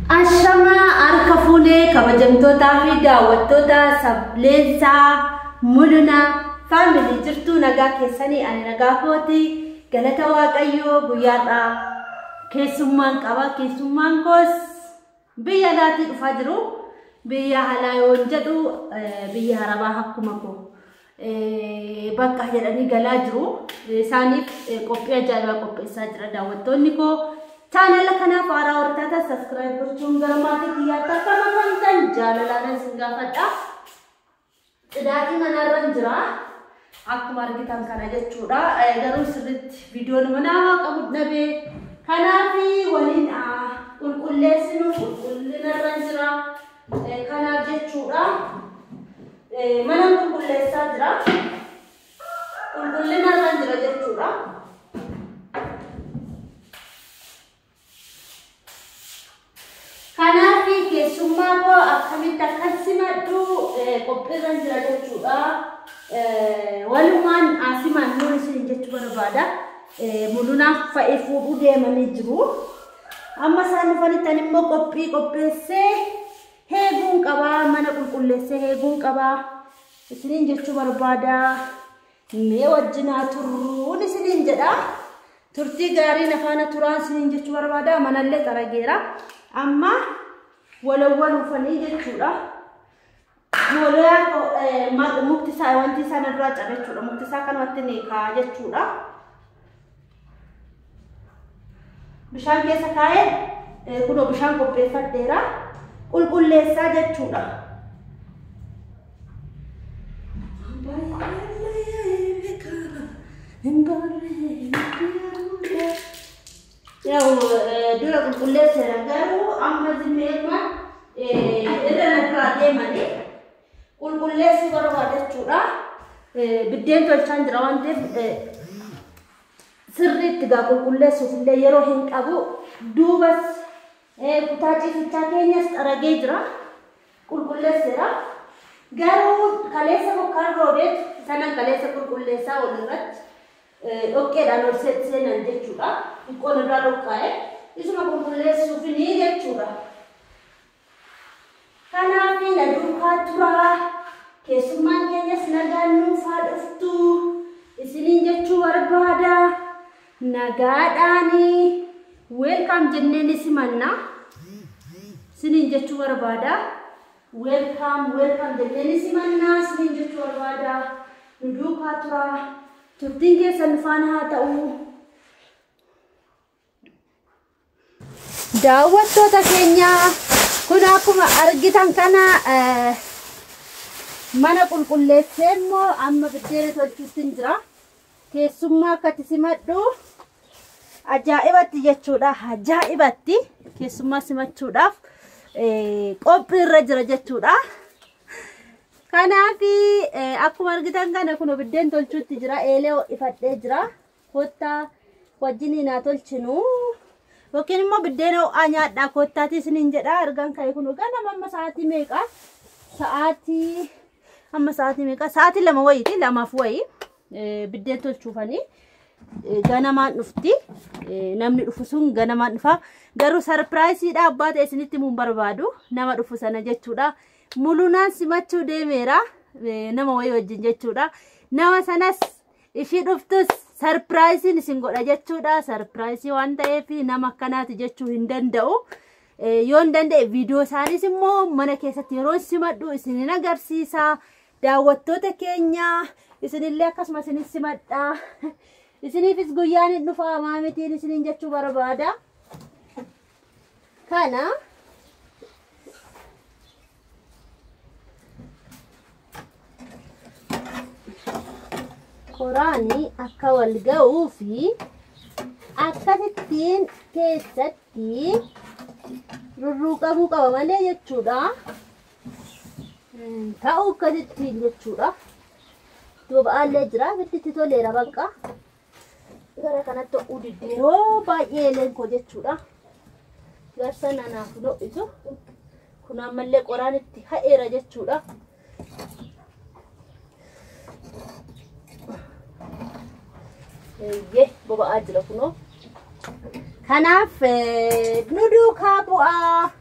Ashama arkafune kabajamtoota fi daawwattoota sableensaa muluna family jirtu nagaa keessanii ani nagaa kooti galata waaqayyoo guyyaadha keessummaan qaba keessummaan koos biyya laati dhufaa jiru biyya halaayoon jedhu biyya harabaa akkuma ko bakka jedhanii galaa jiru isaaniif qophii ajaa'ibaa qopheessaa jira daawwattoonni ko channel kana fara wartata subscribe gochuun garmaati kiyyaata kama kantan jaalalana singaafadha idaati manarran jira akkuma argitan kana jechuudha garuu sirriitti viidiyoon manaa qabu dhabe kanaafi waliin qulqulleessinu qulqullinarran jira kanaaf jechuudha mana qulqulleessaa jira qulqullinarran jira jechuudha kanafi keessummaa ko akkamitti akkasimadhu qophiirran jira jechuudha walumaan asimaan nuun isin jechuu barbaada mulunaaf fa'ee fuudhuu deemanii jiru amma isaan dhufanitti immoo qopheessee heeguun qabaa mana qulqulleessee heeguun qabaa isiniin jechuu barbaada mee wajjinaa turruun isiniin jedha turtii gaarii nafaana turaan isiniin jechuu barbaada manallee xarageera amma walawwal ufanii jechuudha wala mukti isaa wanti isaa irraa cabechuudha mukti isaa kanatti neekaa jechuudha bishaan keessa kaa'ee kuno bishaan qopheeffadheera qulqulleessaa jechuudha Yau dura qulqulleessera garuu amma zimeema irra nakraatee malee qulqulleessi barbaadechuudha biddeen tolchaan jira waan ta'eef sirriitti gaa qulqulleessuuf illee yeroo hin qabu duubas kutaa ciisichaa keenyas xaragee jira qulqulleessera garuu kaleessa bokkaan roobeet sanan kaleessa qulqulleessaa walirratti okkeedhaan ol seenan jechuudha ikkoon irraa dhokkaa'e isuma qulqulleessuuf ni jechuudha kanaafi na duukaa turaa keessummaan keenyas nagaan nuufaa dhuftu isiniin jechuu barbaada nagaadhaani welcome jenneen isimanna isiniin jechuu barbaada welcome jenneen isimanna isiniin jechuu barbaada nu duukaa turaa turtiin keessan faana haa ta'u daawwattoota keenya kun akkuma argitan kana mana qulqulleessee immoo amma biddeena tolchuutti jira keessummaa akkatti simadhu ajaa'ibatti jechuudha ajaa'ibatti keessummaa simachuudhaaf qophii irra jira jechuudha kanafi akkuma argitan kana kuno biddeen tolchuutti jira eelee ifadhee jira kottaa wajjin naa tolchinu yookiin immoo biddeen nyaadhaa kottaati isiniin jedha argan ka'e kuno ganama amma sa'aatii meeqa sa'aatii lama wayiiti lamaaf wayi biddeen tolchuufanii ganamaan dhufti namni dhufu sun ganamaan dhufa garuu sarpiraayisiidha abbaa ta'e isinitti muun barbaadu nama dhufu sana jechuudha mulunaan simachuu deemeera nama wayii wajjin jechuudha nama sanas ishii dhuftus sarpiraayisiin isin godha jechuudha sarpiraayisii waan ta'eef nama akkanaati jechuu hin danda'u yoo hin danda'e viidiyoo isaanis immoo mana keessatti yeroo simadhu isinin agarsiisa daawwattoota keenya isinillee akkasuma isinis simadha isiniifis guyyaan hin dhufa maamitiin isinin jechuu barbaada kana Quraani akka wal ga'uu fi akkasittiin keessatti rurruqamuu qaba malee jechuudha ta'uu akkasittiin jechuudha duubaallee jira bitti toleera bakka gara kanatti ta'uu diddeeroo baay'ee leenkoo jechuudha garsa nanaaf lo'isu kun ammallee qoraanitti ha'eera jechuudha boba'aa jira kunoo kanaaf nu duukaa bu'aa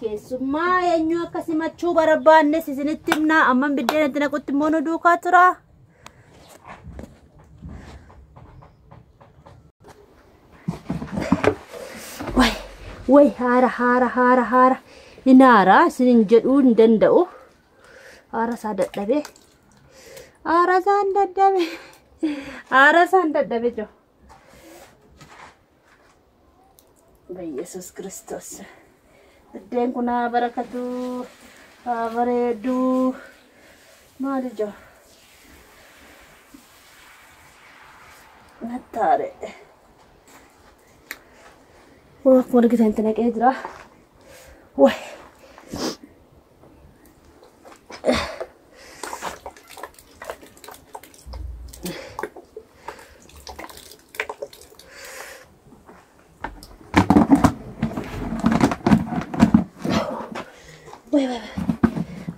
Keessummaa eenyu akkasii machuu barbaanne isinitti himna. Amma biddeena naqutti immoo nu duukaa tura. Way haara inaara isinin jedhuu hin danda'u. Haara isaa dadhabe. Haara isaan dadhabe jo. Yesus Kristos. Biddeen kun barakatu bareedu. Maali jo? Nattaare. Akkuma argitan itti naqee jira. Way.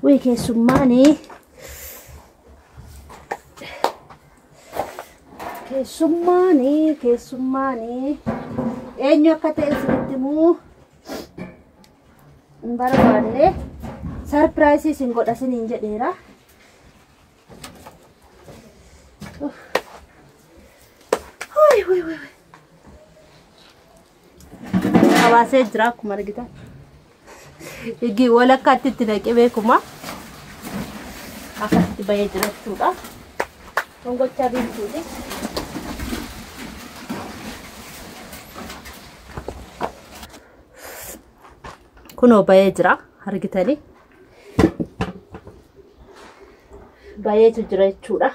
Way keessummaani. Eenyu akka ta'e isinitti himuu hin barbaanne sarpiraayisii isin godha isiniin jedheera. Habaasee jira akkuma argitan. Igi walakkaatti itti naqee beekuma akkasitti bahee jira jechuudha. Gongochaa biiftuuti. Kunoo bahee jira argitanii. Baheetu jira jechuudha.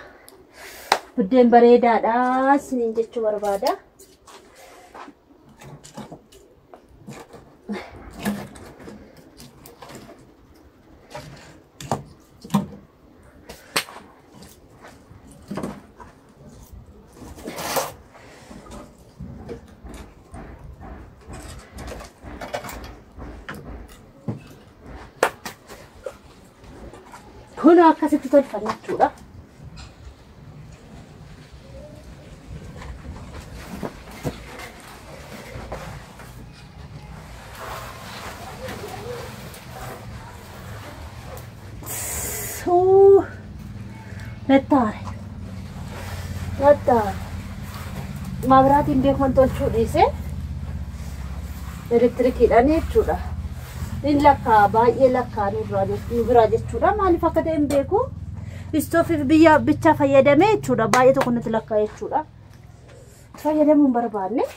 Biddeen bareedaadha isiniin jechuu barbaada. Kunoo akkasitti tolfanna jechuudha. Nattaare. Maabiraatiin beekuman tolchuu dhiise elektirikiidhaan jechuudha. In lakkaa baay'ee lakkaa nu biraa jechuudha. Maaliif akka ta'e hin beeku. Istoofiif biyya bicha fayyadamee jechuudha. Baay'ee tokko natti lakkaa jechuudha. Fayyadamuu hin barbaanne.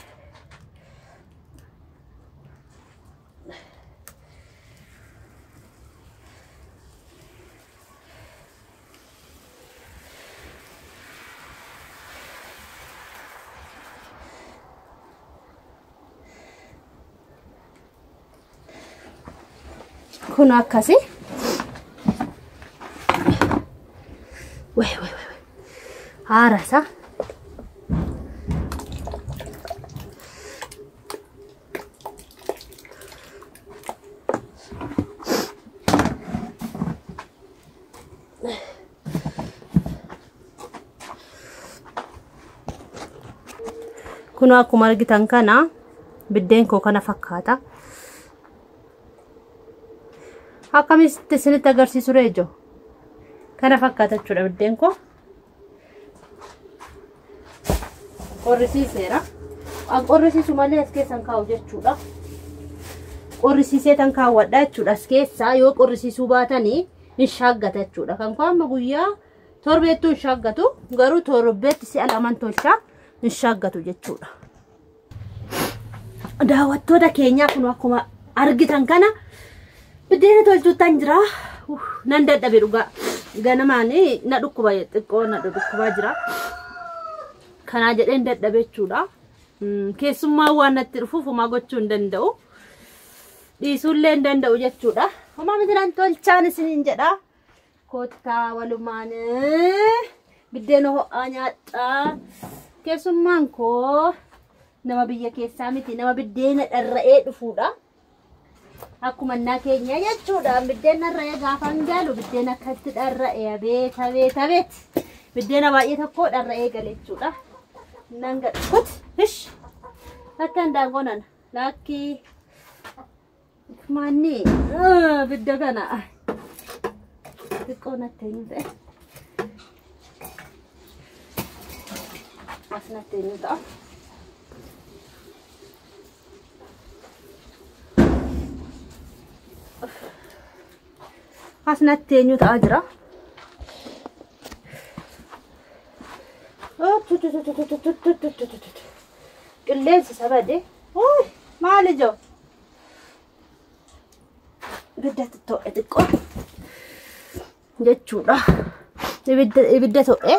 Kun akkasi. Haarasa. Kun akkuma argitan kana biddeen koo kana fakkaata. Akkamitti isinitti agarsiisu reejo kana fakkaata jechuudha biddeen koo. Qorrisiiseera. Qorrisiisu malee as keessan kaa'u jechuudha. Qorrisiisee tan kaawwadha jechuudha as keessaa. Yoo qorrisiisuu baatanii hin shaaggata jechuudha. Kan koo amma guyyaa torbeettuu hin shaaggatu. Garuu torbeetti si'a lamaan tolchaa hin shaaggatu jechuudha. Daawwattoota keenyaa kun akkuma argitan kana biddeena tolchuutaan jira. Nan dadhabe dhugaa. Ganamaanii na dhukkuba xiqqoo na dhukkubaa jira. Kana jedheen dadhabe jechuudha. Keessummaa waan natti dhufuuf homaa gochuu hin danda'u. Dhiisuullee hin danda'u jechuudha. Homaa miti nan tolchaan isiniin jedha. Koottaa walumaan biddeena ho'aa nyaadhaa. Keessummaan koo nama biyya keessaa miti nama biddeena dharra'ee dhufuudha. Akkuma naa keenya jechuudha. Biddeena dharra'ee gaafaan jaalu biddeena akkatti dharra'ee beet. Biddeena baay'ee tokko dharra'ee gale jechuudha. Nan gadhukut hish akka hindaangonan lakkii Mani bidda kana xiqqoo natteenyu ta'e as natteenyu ta'a. As natteenyu ta'a jira. Qilleensi sabade maali joo ibidda to'e xiqqoo jechuudha. Ibidda to'e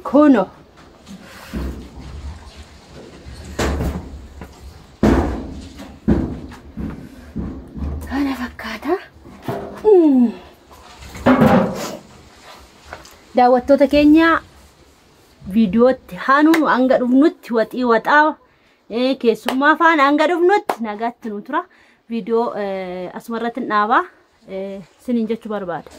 Kuno kana fakkaata. Daawwattoota keenya viidiyootti hanuun hanga dhufnutti waxii waxaa keessummaa faana hanga dhufnutti nagaatti nu tura. Viidiyoo asumarratti dhaabaa sinin jechuu barbaada.